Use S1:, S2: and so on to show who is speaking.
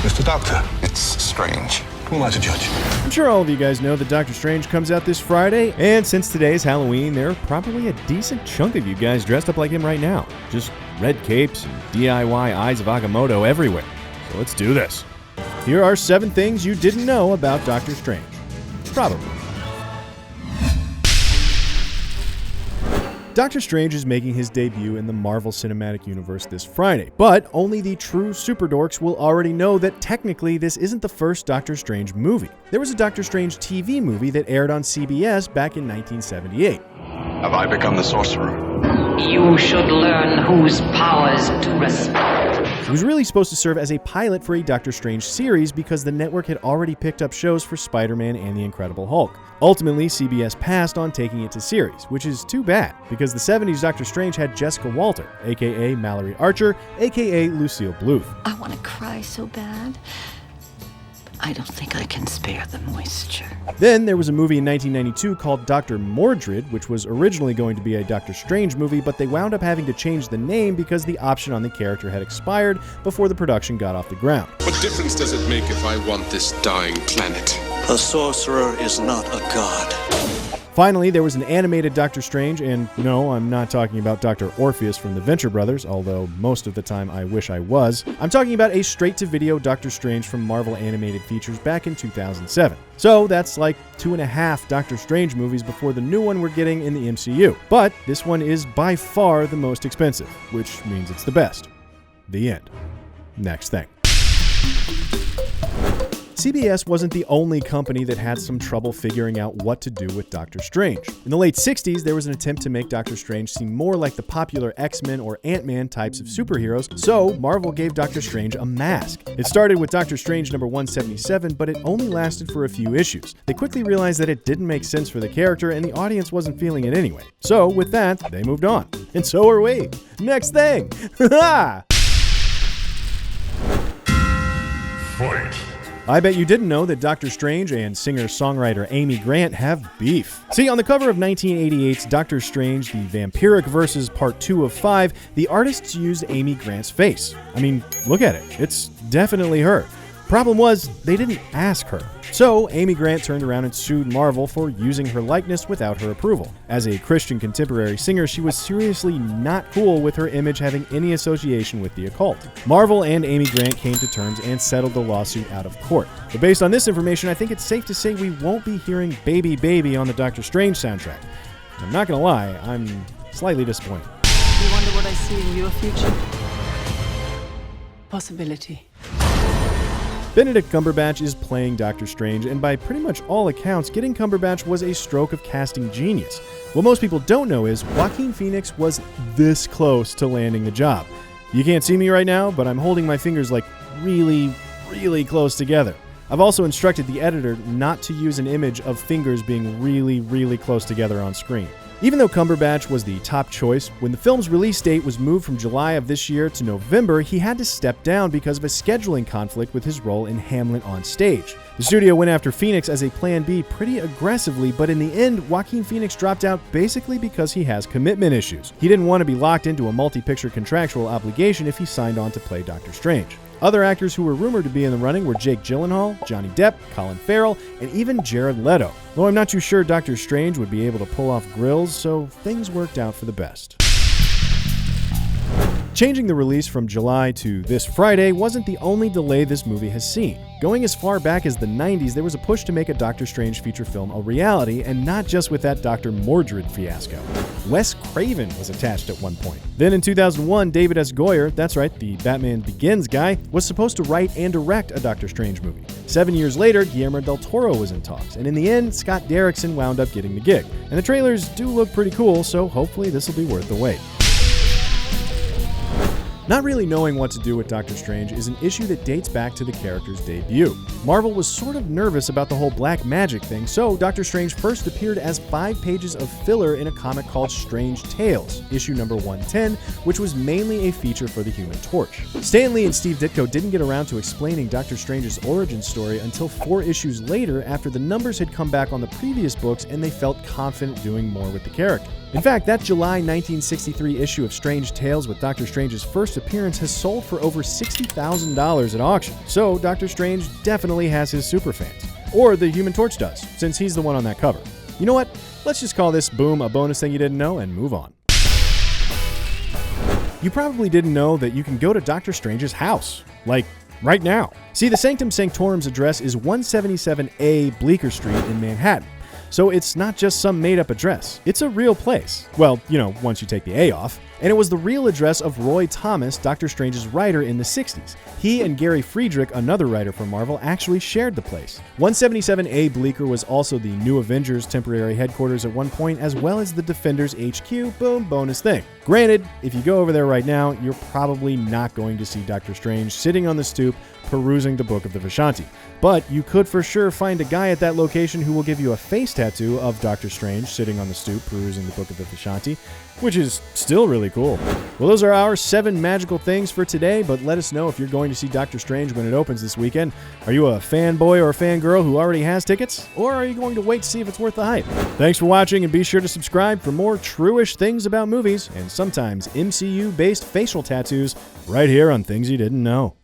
S1: Mr. Doctor,
S2: It's strange.
S1: who am I to judge?
S3: I'm sure all of you guys know that Doctor Strange comes out this Friday, and since today's Halloween, there are probably a decent chunk of you guys dressed up like him right now. Just red capes and DIY Eyes of Agamotto everywhere. So let's do this. Here are 7 things you didn't know about Doctor Strange. Probably. Doctor Strange is making his debut in the Marvel Cinematic Universe this Friday, but only the true super dorks will already know that technically this isn't the first Doctor Strange movie. There was a Doctor Strange TV movie that aired on CBS back in 1978.
S2: Have I become the sorcerer?
S4: You should learn whose powers to respect.
S3: It was really supposed to serve as a pilot for a Doctor Strange series because the network had already picked up shows for Spider-Man and the Incredible Hulk. Ultimately, CBS passed on taking it to series, which is too bad, because the 70s Doctor Strange had Jessica Walter, aka Mallory Archer, aka Lucille Bluth.
S5: I want to cry so bad, but I don't think I can spare the moisture.
S3: Then there was a movie in 1992 called Dr. Mordred, which was originally going to be a Doctor Strange movie, but they wound up having to change the name because the option on the character had expired before the production got off the ground.
S6: What difference does it make if I want this dying planet?
S7: A sorcerer is not a god.
S3: Finally, there was an animated Doctor Strange, and no, I'm not talking about Dr. Orpheus from the Venture Brothers, although most of the time I wish I was. I'm talking about a straight-to-video Doctor Strange from Marvel Animated Features back in 2007. So that's like 2.5 Doctor Strange movies before the new one we're getting in the MCU. But this one is by far the most expensive, which means it's the best. The end. Next thing. CBS wasn't the only company that had some trouble figuring out what to do with Doctor Strange. In the late 60s, there was an attempt to make Doctor Strange seem more like the popular X-Men or Ant-Man types of superheroes, so Marvel gave Doctor Strange a mask. It started with Doctor Strange number 177, but it only lasted for a few issues. They quickly realized that it didn't make sense for the character, and the audience wasn't feeling it anyway. So with that, they moved on. And so are we. Next thing. Ha!
S8: Fight.
S3: I bet you didn't know that Doctor Strange and singer-songwriter Amy Grant have beef. See, on the cover of 1988's Doctor Strange, the Vampiric Verses Part 2 of 5, the artists used Amy Grant's face. I mean, look at it. It's definitely her. Problem was, they didn't ask her. So, Amy Grant turned around and sued Marvel for using her likeness without her approval. As a Christian contemporary singer, she was seriously not cool with her image having any association with the occult. Marvel and Amy Grant came to terms and settled the lawsuit out of court. But based on this information, I think it's safe to say we won't be hearing Baby Baby on the Doctor Strange soundtrack. I'm not gonna lie, I'm slightly disappointed.
S9: You wonder what I see in your future? Possibility.
S3: Benedict Cumberbatch is playing Doctor Strange, and by pretty much all accounts, getting Cumberbatch was a stroke of casting genius. What most people don't know is Joaquin Phoenix was this close to landing the job. You can't see me right now, but I'm holding my fingers like really, really close together. I've also instructed the editor not to use an image of fingers being really, really close together on screen. Even though Cumberbatch was the top choice, when the film's release date was moved from July of this year to November, he had to step down because of a scheduling conflict with his role in Hamlet on stage. The studio went after Phoenix as a plan B pretty aggressively, but in the end, Joaquin Phoenix dropped out basically because he has commitment issues. He didn't want to be locked into a multi-picture contractual obligation if he signed on to play Doctor Strange. Other actors who were rumored to be in the running were Jake Gyllenhaal, Johnny Depp, Colin Farrell, and even Jared Leto. Though I'm not too sure Doctor Strange would be able to pull off grills, so things worked out for the best. Changing the release from July to this Friday wasn't the only delay this movie has seen. Going as far back as the 90s, there was a push to make a Doctor Strange feature film a reality, and not just with that Dr. Mordred fiasco. Wes Craven was attached at one point. Then in 2001, David S. Goyer, that's right, the Batman Begins guy, was supposed to write and direct a Doctor Strange movie. 7 years later, Guillermo del Toro was in talks, and in the end, Scott Derrickson wound up getting the gig. And the trailers do look pretty cool, so hopefully this will be worth the wait. Not really knowing what to do with Doctor Strange is an issue that dates back to the character's debut. Marvel was sort of nervous about the whole black magic thing, so Doctor Strange first appeared as 5 pages of filler in a comic called Strange Tales, issue number 110, which was mainly a feature for the Human Torch. Stan Lee and Steve Ditko didn't get around to explaining Doctor Strange's origin story until 4 issues later after the numbers had come back on the previous books and they felt confident doing more with the character. In fact, that July 1963 issue of Strange Tales with Doctor Strange's first appearance has sold for over $60,000 at auction, so Doctor Strange definitely has his superfans. Or the Human Torch does, since he's the one on that cover. You know what? Let's just call this, boom, a bonus thing you didn't know and move on. You probably didn't know that you can go to Doctor Strange's house. Like, right now. See, the Sanctum Sanctorum's address is 177A Bleecker Street in Manhattan. So it's not just some made-up address. It's a real place. Well, you know, once you take the A off. And it was the real address of Roy Thomas, Doctor Strange's writer in the 60s. He and Gary Friedrich, another writer for Marvel, actually shared the place. 177A Bleecker was also the New Avengers temporary headquarters at one point, as well as the Defenders HQ. Boom, bonus thing. Granted, if you go over there right now, you're probably not going to see Doctor Strange sitting on the stoop perusing the Book of the Vishanti. But you could for sure find a guy at that location who will give you a face tattoo of Doctor Strange sitting on the stoop perusing the Book of the Vishanti, which is still really cool. Well, those are our 7 magical things for today, but let us know if you're going to see Doctor Strange when it opens this weekend. Are you a fanboy or a fangirl who already has tickets? Or are you going to wait to see if it's worth the hype? Thanks for watching, and be sure to subscribe for more true-ish things about movies and sometimes MCU-based facial tattoos right here on Things You Didn't Know.